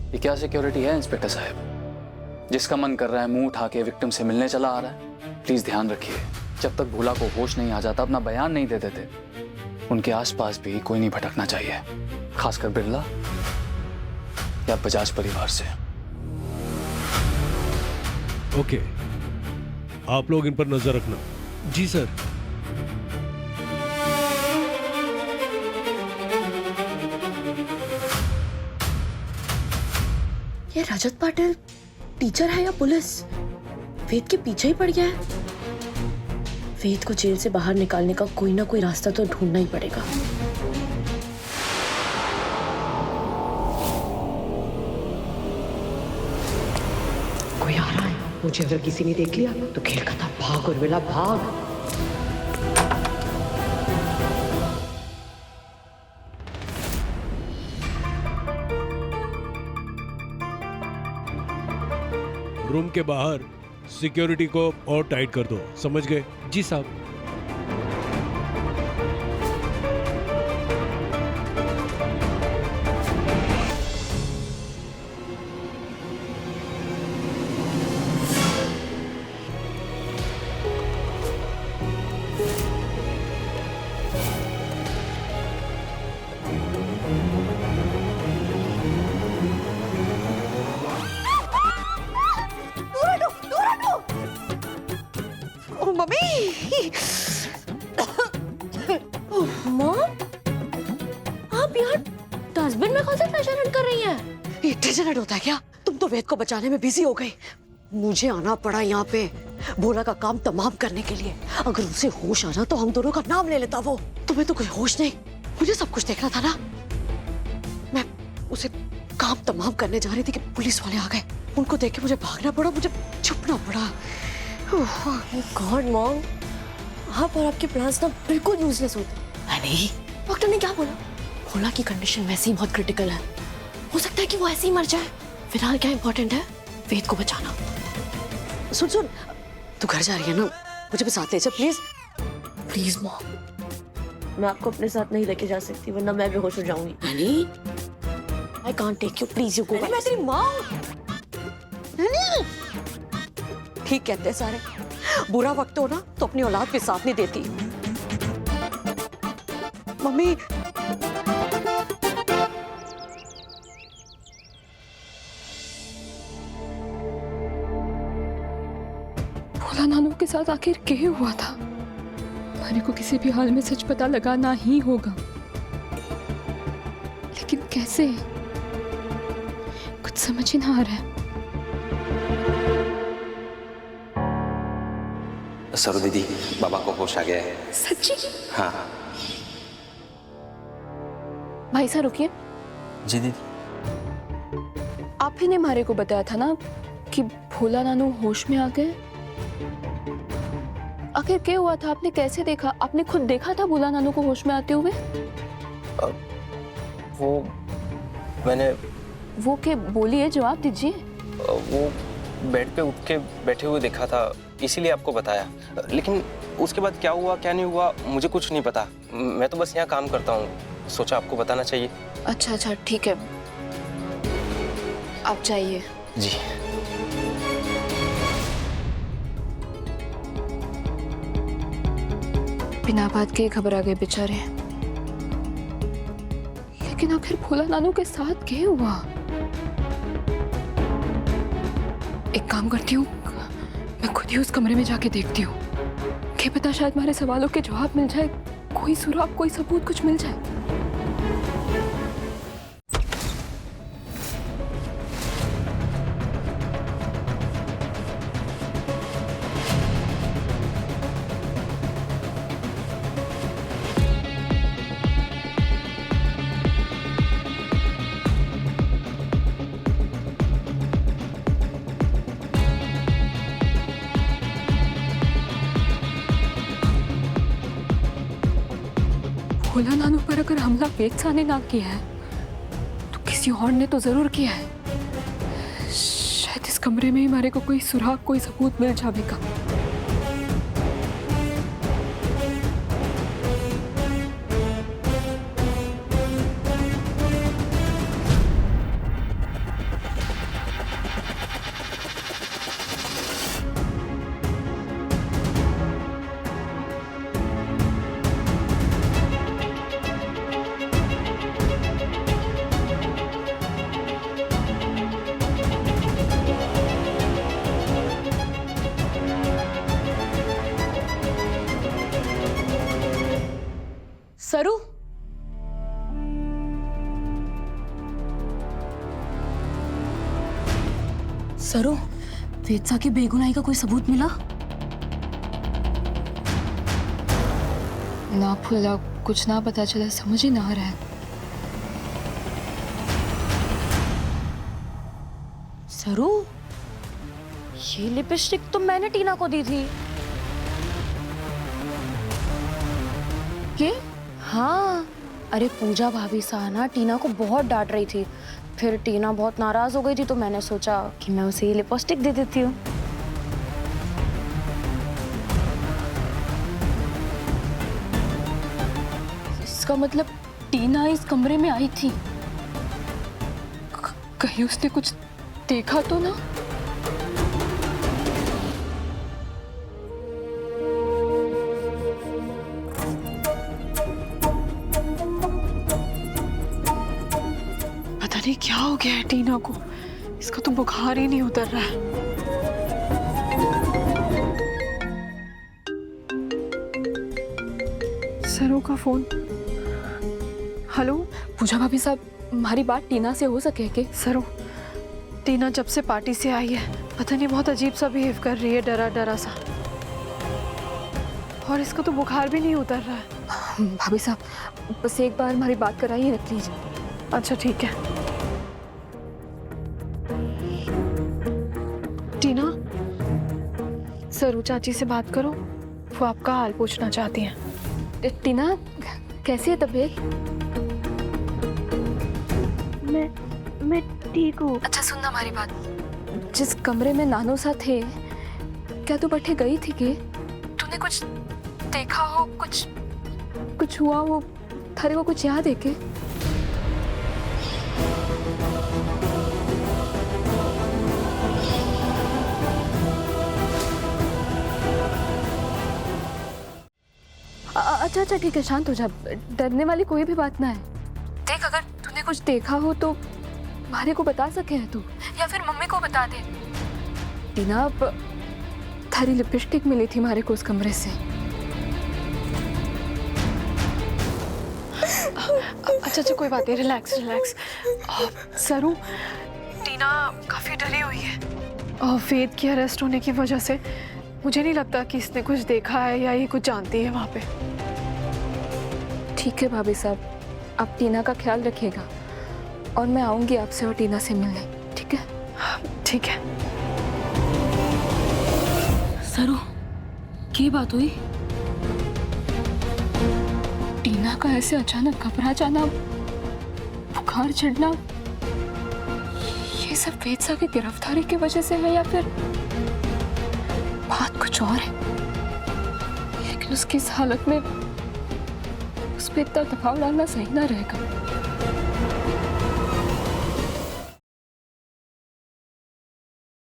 ये क्या सिक्योरिटी है इंस्पेक्टर साहब? जिसका मन कर रहा है मुंह उठा के विक्टिम से मिलने चला आ रहा है। प्लीज ध्यान रखिए, जब तक भोला को होश नहीं आ जाता अपना बयान नहीं दे देते, उनके आसपास भी कोई नहीं भटकना चाहिए, खासकर बिरला या बजाज परिवार से। ओके, आप लोग इन पर नजर रखना। जी सर। ये रजत पाटिल टीचर है या पुलिस? वेद के पीछे ही पड़ गया है। वेद को जेल से बाहर निकालने का कोई ना कोई रास्ता तो ढूंढना ही पड़ेगा। कोई आ रहा है, मुझे अगर किसी ने देख लिया तो खेल खत्म। भाग उर्मिला भाग। रूम के बाहर सिक्योरिटी को और टाइट कर दो, समझ गए? जी साहब। आप यहाँ डस्टबिन में कौन सा ट्रेजर हंट कर रही हैं? ये ट्रेजर हंट होता है क्या? तुम तो वेद को बचाने में बिजी हो गई। मुझे आना पड़ा यहाँ पे भोला का काम तमाम करने के लिए। अगर उसे होश आ जाता तो हम दोनों का नाम ले लेता वो। तुम्हें तो कोई होश नहीं, मुझे सब कुछ देखना था ना। मैं उसे काम तमाम करने जा रही थी कि पुलिस वाले आ गए। उनको देख के मुझे भागना पड़ा, मुझे छुपना पड़ा। गॉड मॉम, आप और आपके प्लान्स ना बिल्कुल यूजलेस होते। नहीं, डॉक्टर ने क्या बोला? भोला की कंडीशन वैसे ही बहुत क्रिटिकल है, हो सकता है कि वो ऐसे ही मर जाए। फिलहाल क्या इंपॉर्टेंट है? वेद को बचाना। सुन सुन, तू घर जा रही है ना, मुझे भी साथ ले जा प्लीज। प्लीज मॉम, मैं आपको अपने साथ नहीं लेके जा सकती वरना मैं बेहोश हो जाऊंगी। I can't take you, please you go. मैं तेरी माँ हूँ। ठीक कहते हैं सारे, बुरा वक्त हो ना तो अपनी औलाद पे साथ नहीं देती। मम्मी, भोला नानू के साथ आखिर क्या हुआ था? हमारे को किसी भी हाल में सच पता लगाना ही होगा, लेकिन कैसे? कुछ समझ ही ना आ रहा है। सरू दीदी, बाबा को होश आ गया है। सच्ची? हाँ। भाई साहब रुकिए। जी दीदी। आप ही ने हमारे को बताया था ना कि भोला नानू होश में आ गए। आखिर क्या हुआ था? आपने कैसे देखा? आपने खुद देखा था भोला नानू को होश में आते हुए? वो मैंने वो के बोलिए, जवाब दीजिए। वो बेड पे उठ के बैठे हुए देखा था, इसीलिए आपको बताया। लेकिन उसके बाद क्या हुआ क्या नहीं हुआ मुझे कुछ नहीं पता। मैं तो बस यहाँ काम करता हूँ, सोचा आपको बताना चाहिए। अच्छा अच्छा, ठीक है, आप जाइए। जी। बिना बात के घबरा गए बेचारे। लेकिन आखिर भोला नानू के साथ क्या हुआ? एक काम करती हूँ, मैं खुद ही उस कमरे में जाके देखती हूँ। क्या पता शायद हमारे सवालों के जवाब मिल जाए, कोई सुराग, कोई सबूत कुछ मिल जाए। भोला नानू पर अगर हमला वेद सा ने ना किया है तो किसी और ने तो जरूर किया है। शायद इस कमरे में ही हमारे को कोई सुराग, कोई सबूत मिल जाएगा। सरो, वेदसा की बेगुनाही का कोई सबूत मिला? ना फुल्ला, कुछ ना पता चला, समझ ही ना आ रहा है। सरो, ये लिपस्टिक तो मैंने टीना को दी थी। ये? हाँ, अरे पूजा भाभी साना टीना को बहुत डांट रही थी। फिर टीना बहुत नाराज हो गई थी तो मैंने सोचा कि मैं उसे ये लिपस्टिक दे देती हूँ। इसका मतलब टीना इस कमरे में आई थी। कहीं उसने कुछ देखा तो ना? पता नहीं क्या हो गया है टीना को, इसका तो बुखार ही नहीं उतर रहा है। सरो का फोन। हेलो पूजा भाभी साहब, हमारी बात टीना से हो सके कि? सरो, टीना जब से पार्टी से आई है पता नहीं बहुत अजीब सा बिहेव कर रही है, डरा डरा सा, और इसका तो बुखार भी नहीं उतर रहा है। भाभी साहब बस एक बार हमारी बात कराइए, रख लीजिए। अच्छा ठीक है। टीना, सरू चाची से बात करो, वो आपका हाल पूछना चाहती हैं। टीना कैसी है तबीयत? मैं ठीक हूँ। अच्छा सुनना हमारी बात, जिस कमरे में नानो सा थे, क्या तू बैठे गई थी कि तूने कुछ देखा हो, कुछ हुआ हो, थारे को कुछ याद है के? अच्छा अच्छा ठीक है, शांत हो जा, डरने वाली कोई भी बात ना है। देख अगर तूने कुछ देखा हो तो हमारे को बता सके है तू, या फिर मम्मी को बता दे। टीना अब थारी लिपस्टिक मिली थी हमारे को उस कमरे से। अच्छा कोई बात नहीं, रिलैक्स रिलैक्स। सरू, टीना काफी डरी हुई है और वेद की अरेस्ट होने की वजह से मुझे नहीं लगता कि इसने कुछ देखा है या ये कुछ जानती है वहाँ पे। ठीक है भाभी साहब, आप टीना का ख्याल रखिएगा और मैं आऊंगी आपसे और टीना से मिलने, ठीक है? ठीक है। सरू, क्या बात हुई? टीना का ऐसे अचानक घबरा जाना, बुखार चढ़ना, ये सब वेदसा की गिरफ्तारी की वजह से है या फिर बात कुछ और है? लेकिन उसकी इस हालत में उस पर इतना दबाव डालना सही ना रहेगा।